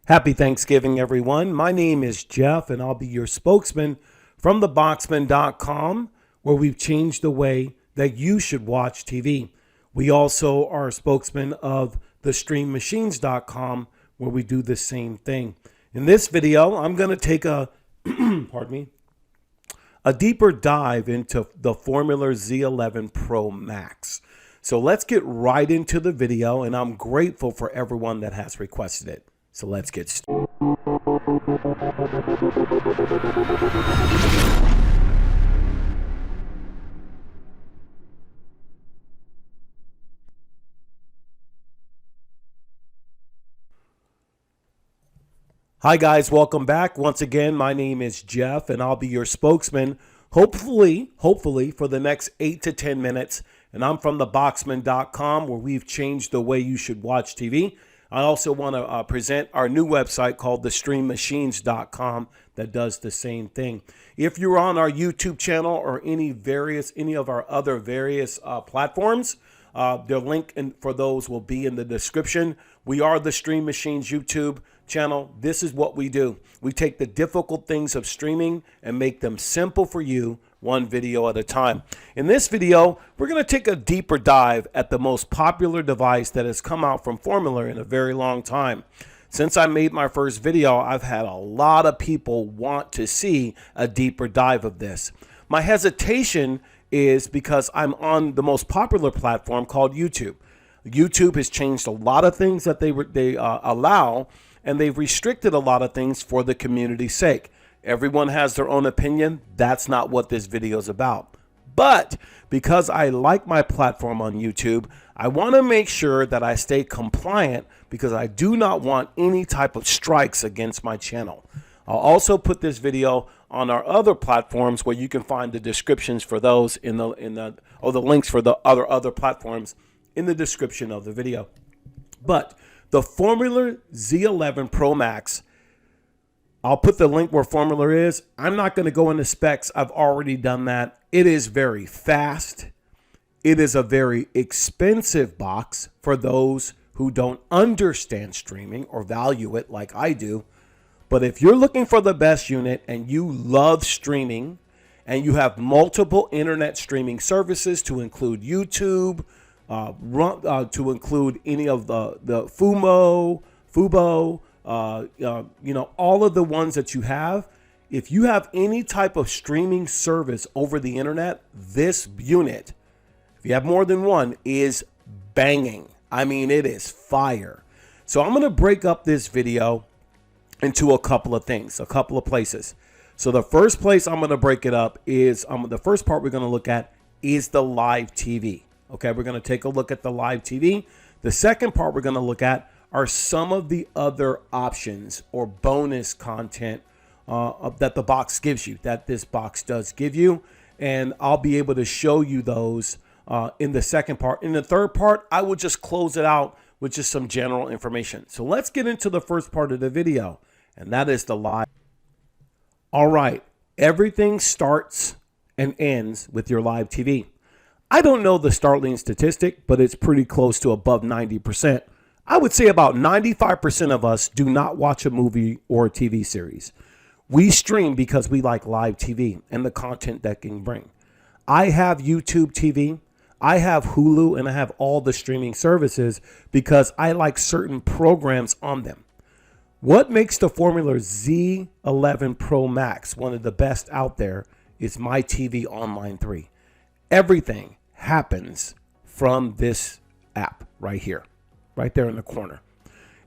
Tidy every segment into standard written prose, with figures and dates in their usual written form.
Happy Thanksgiving, everyone. My name is Jeff, and I'll be your spokesman from theboxman.com, where we've changed the way that you should watch TV. We also are a spokesman of thestreammachines.com, where we do the same thing. In this video, I'm going to take a deeper dive into the Formuler Z11 Pro Max. So let's get right into the video, and I'm grateful for everyone that has requested it. So let's get started. Hi guys, welcome back. Once again, my name is Jeff and I'll be your spokesman, hopefully for the next 8 to 10 minutes. And I'm from theboxman.com, where we've changed the way you should watch TV. I also want to present our new website called thestreammachines.com that does the same thing. If you're on our YouTube channel or any of our other various platforms, the link for those will be in the description. We are the Stream Machines YouTube channel. This is what we do. We take the difficult things of streaming and make them simple for you, one video at a time. In this video, we're going to take a deeper dive at the most popular device that has come out from Formuler in a very long time. Since I made my first video, I've had a lot of people want to see a deeper dive of this. My hesitation is because I'm on the most popular platform called YouTube. YouTube has changed a lot of things that they allow, and they've restricted a lot of things for the community's sake. Everyone has their own opinion. That's not what this video is about. But because I like my platform on YouTube, I want to make sure that I stay compliant because I do not want any type of strikes against my channel. I'll also put this video on our other platforms where you can find the descriptions for those the links for the other platforms in the description of the video. But the Formuler Z11 Pro Max, I'll put the link where Formuler is. I'm not going to go into specs. I've already done that. It is very fast. It is a very expensive box for those who don't understand streaming or value it like I do. But if you're looking for the best unit and you love streaming and you have multiple internet streaming services to include YouTube, to include any of the Fubo, all of the ones that you have. If you have any type of streaming service over the internet, this unit, if you have more than one, is banging. I mean, it is fire. So I'm going to break up this video into a couple of things, a couple of places. So the first place I'm going to break it up is the first part we're going to look at is the live TV. Okay, we're going to take a look at the live TV. The second part we're going to look at are some of the other options or bonus content that the box gives you, that this box does give you. And I'll be able to show you those in the second part. In the third part, I will just close it out with just some general information. So let's get into the first part of the video, and that is the live. All right, everything starts and ends with your live TV. I don't know the startling statistic, but it's pretty close to above 90%. I would say about 95% of us do not watch a movie or a TV series. We stream because we like live TV and the content that can bring. I have YouTube TV, I have Hulu, and I have all the streaming services because I like certain programs on them. What makes the Formuler Z11 Pro Max one of the best out there is My TV Online 3. Everything happens from this app right here, right there in the corner.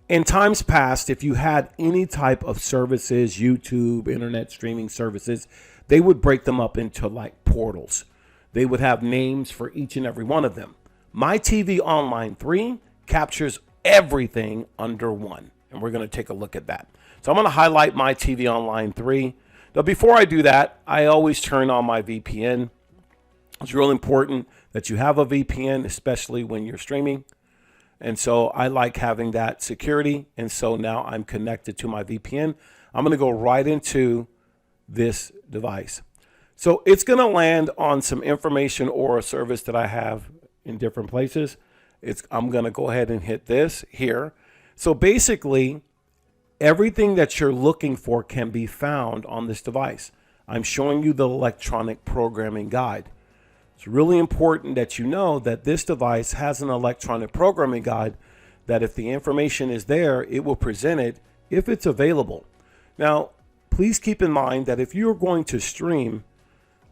In times past, if you had any type of services, YouTube, internet streaming services, they would break them up into like portals. They would have names for each and every one of them. My TV Online 3 captures everything under one, and we're going to take a look at that. So I'm going to highlight My TV Online 3. Now, before I do that, I always turn on my VPN. It's real important that you have a VPN, especially when you're streaming. And so I like having that security. And so now I'm connected to my VPN. I'm going to go right into this device. So it's going to land on some information or a service that I have in different places. I'm going to go ahead and hit this here. So basically, Everything that you're looking for can be found on this device. I'm showing you the electronic programming guide. It's really important that you know that this device has an electronic programming guide that if the information is there, it will present it if it's available. Now, please keep in mind that if you're going to stream,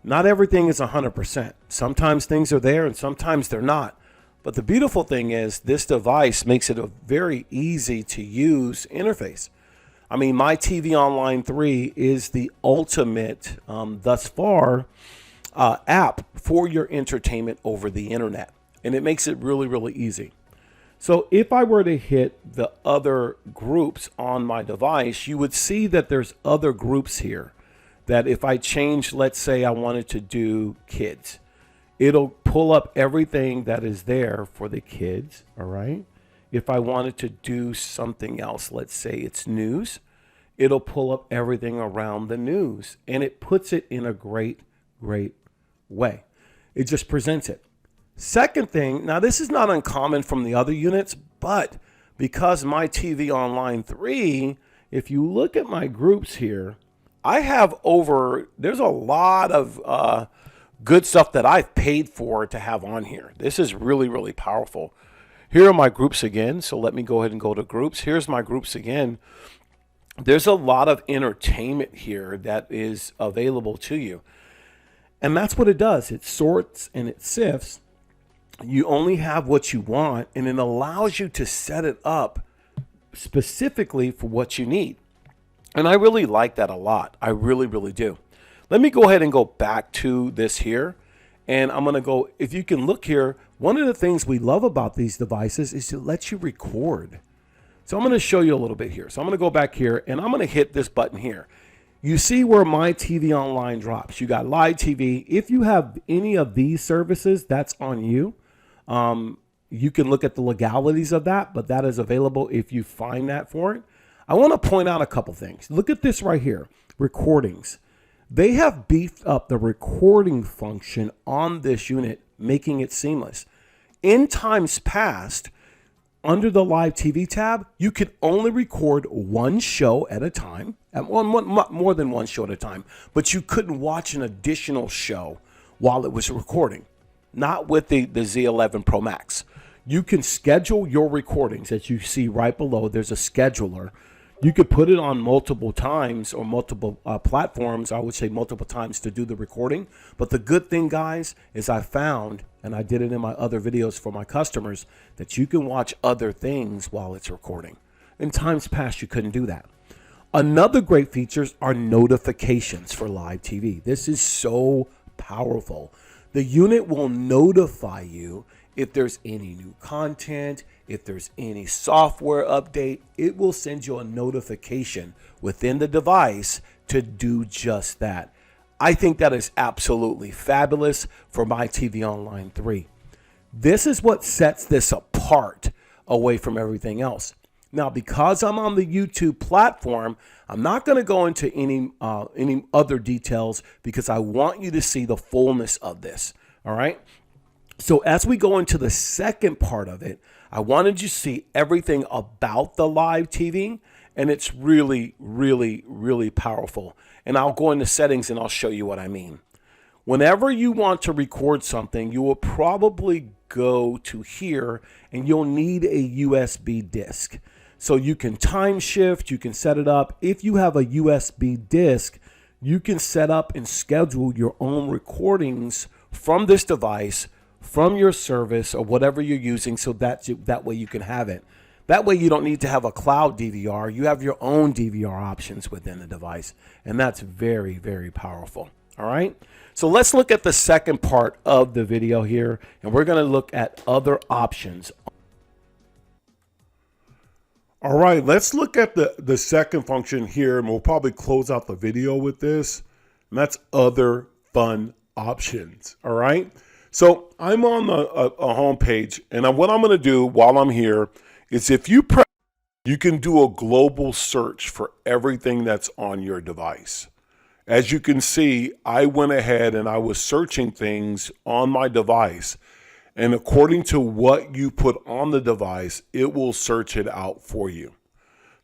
not everything is 100%. Sometimes things are there and sometimes they're not. But the beautiful thing is this device makes it a very easy to use interface. I mean, My TV Online 3 is the ultimate, thus far, app for your entertainment over the internet. And it makes it really, really easy. So if I were to hit the other groups on my device, you would see that there's other groups here that if I change, let's say I wanted to do kids, it'll pull up everything that is there for the kids, all right? If I wanted to do something else, let's say it's news, it'll pull up everything around the news, and it puts it in a great, great way. It just presents it. Second thing, now this is not uncommon from the other units, but because My TV Online 3, if you look at my groups here, I have there's a lot of good stuff that I've paid for to have on here. This is really, really powerful. Here are my groups again. So let me go ahead and go to groups. Here's my groups again. There's a lot of entertainment here that is available to you. And that's what it does. It sorts and it sifts. You only have what you want, and it allows you to set it up specifically for what you need. And I really like that a lot. I really, really do. Let me go ahead and go back to this here. And I'm going to go, if you can look here, one of the things we love about these devices is to let you record. So I'm going to show you a little bit here. So I'm going to go back here and I'm going to hit this button here. You see where My TV Online drops. You got live TV. If you have any of these services, that's on you. You can look at the legalities of that, but that is available if you find that for it. I want to point out a couple things. Look at this right here, recordings. They have beefed up the recording function on this unit, making it seamless. In times past, under the live TV tab, you could only record one show at a time, more than one show at a time, but you couldn't watch an additional show while it was recording. Not with the Z11 Pro Max. You can schedule your recordings, as you see right below. There's a scheduler. You could put it on multiple times or multiple platforms. I would say multiple times to do the recording. But the good thing, guys, is I found, and I did it in my other videos for my customers, that you can watch other things while it's recording. In times past, you couldn't do that. Another great feature are notifications for live TV. This is so powerful. The unit will notify you if there's any new content, if there's any software update. It will send you a notification within the device to do just that. I think that is absolutely fabulous for My TV Online 3. This is what sets this apart away from everything else. Now, because I'm on the YouTube platform, I'm not going to go into any other details because I want you to see the fullness of this. All right. So as we go into the second part of it, I wanted you to see everything about the live TV, and it's really, really, really powerful. And I'll go into settings and I'll show you what I mean. Whenever you want to record something, you will probably go to here and you'll need a USB disk. So you can time shift, you can set it up. If you have a USB disk, you can set up and schedule your own recordings from this device, from your service or whatever you're using, so that way you can have it. That way you don't need to have a cloud DVR. You have your own DVR options within the device, and that's very, very powerful. All right, so let's look at the second part of the video here, and we're going to look at other options. All right, let's look at the second function here, and we'll probably close out the video with this, and that's other fun options. All right, so I'm on a home page, and what I'm going to do while I'm here is if you press, you can do a global search for everything that's on your device. As you can see, I went ahead and I was searching things on my device, and according to what you put on the device, it will search it out for you.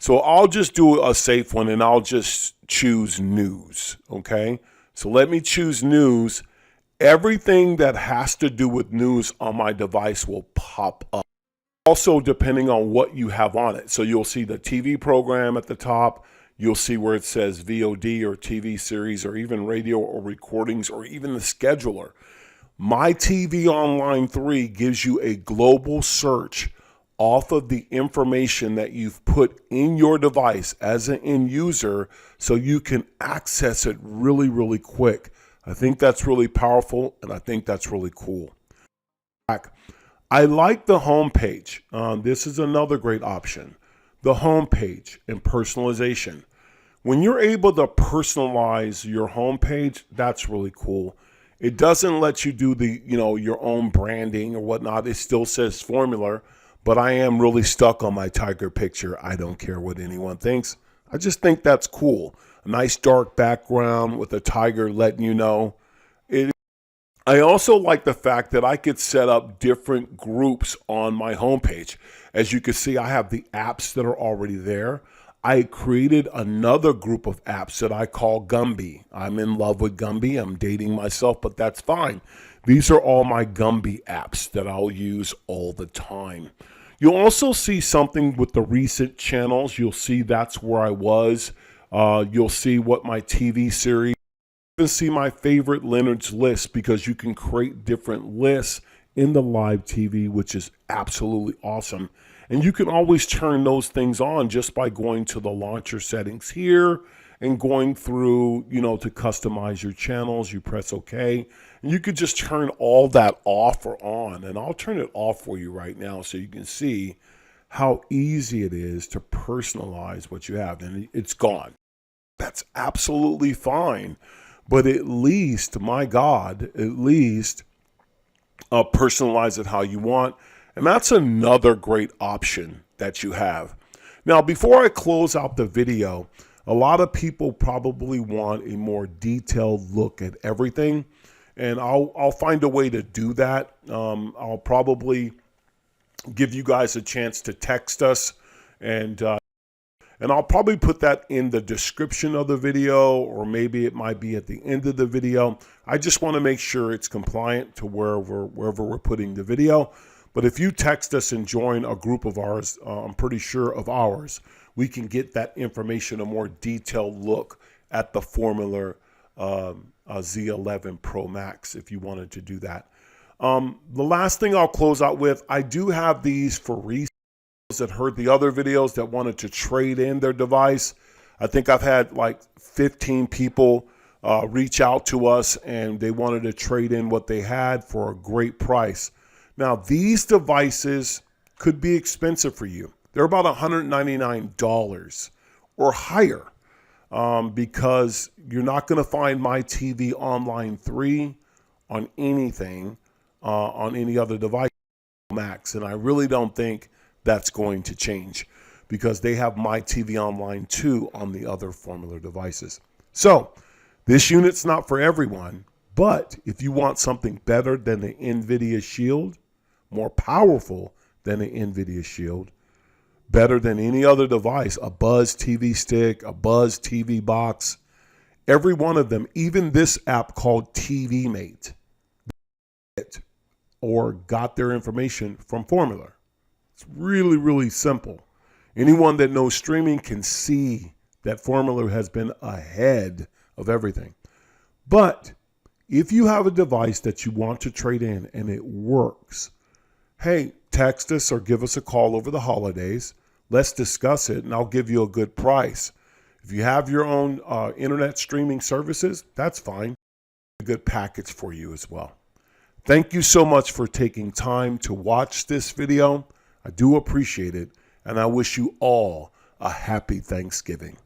So I'll just do a safe one and I'll just choose news, okay? So let me choose news. Everything that has to do with news on my device will pop up. Also, depending on what you have on it. So you'll see the TV program at the top. You'll see where it says VOD or TV series or even radio or recordings or even the scheduler. My TV Online 3 gives you a global search off of the information that you've put in your device as an end user so you can access it really, really quick. I think that's really powerful and I think that's really cool. I like the home page. This is another great option. The home page and personalization. When you're able to personalize your home page, that's really cool. It doesn't let you do the, your own branding or whatnot. It still says Formuler, but I am really stuck on my tiger picture. I don't care what anyone thinks. I just think that's cool. A nice dark background with a tiger letting you know. I also like the fact that I could set up different groups on my homepage. As you can see, I have the apps that are already there. I created another group of apps that I call Gumby. I'm in love with Gumby. I'm dating myself, but that's fine. These are all my Gumby apps that I'll use all the time. You'll also see something with the recent channels. You'll see that's where I was. You'll see what my TV series. You can see my favorite Leonard's list because you can create different lists in the live TV, which is absolutely awesome. And you can always turn those things on just by going to the launcher settings here and going through, to customize your channels. You press OK. And you could just turn all that off or on. And I'll turn it off for you right now so you can see how easy it is to personalize what you have. And it's gone. That's absolutely fine. But at least, my God, at least personalize it how you want. And that's another great option that you have. Now, before I close out the video, a lot of people probably want a more detailed look at everything. And I'll find a way to do that. I'll probably give you guys a chance to text us. And I'll probably put that in the description of the video, or maybe it might be at the end of the video. I just want to make sure it's compliant to wherever we're putting the video. But if you text us and join a group of ours, I'm pretty sure of ours, we can get that information, a more detailed look at the Formuler Z11 Pro Max if you wanted to do that. The last thing I'll close out with, I do have these for resale that heard the other videos that wanted to trade in their device. I think I've had like 15 people reach out to us and they wanted to trade in what they had for a great price. Now, these devices could be expensive for you. They're about $199 or higher because you're not going to find my TV Online 3 on anything, on any other device, Max. And I really don't think that's going to change because they have my TV Online 2 on the other Formuler devices. So this unit's not for everyone, but if you want something better than the NVIDIA Shield, more powerful than the NVIDIA Shield, better than any other device, a Buzz TV stick, a Buzz TV box, every one of them, even this app called TV Mate, or got their information from Formuler. It's really, really simple. Anyone that knows streaming can see that Formuler has been ahead of everything. But if you have a device that you want to trade in and it works, hey, text us or give us a call over the holidays. Let's discuss it and I'll give you a good price. If you have your own internet streaming services, that's fine. A good package for you as well. Thank you so much for taking time to watch this video. I do appreciate it, and I wish you all a happy Thanksgiving.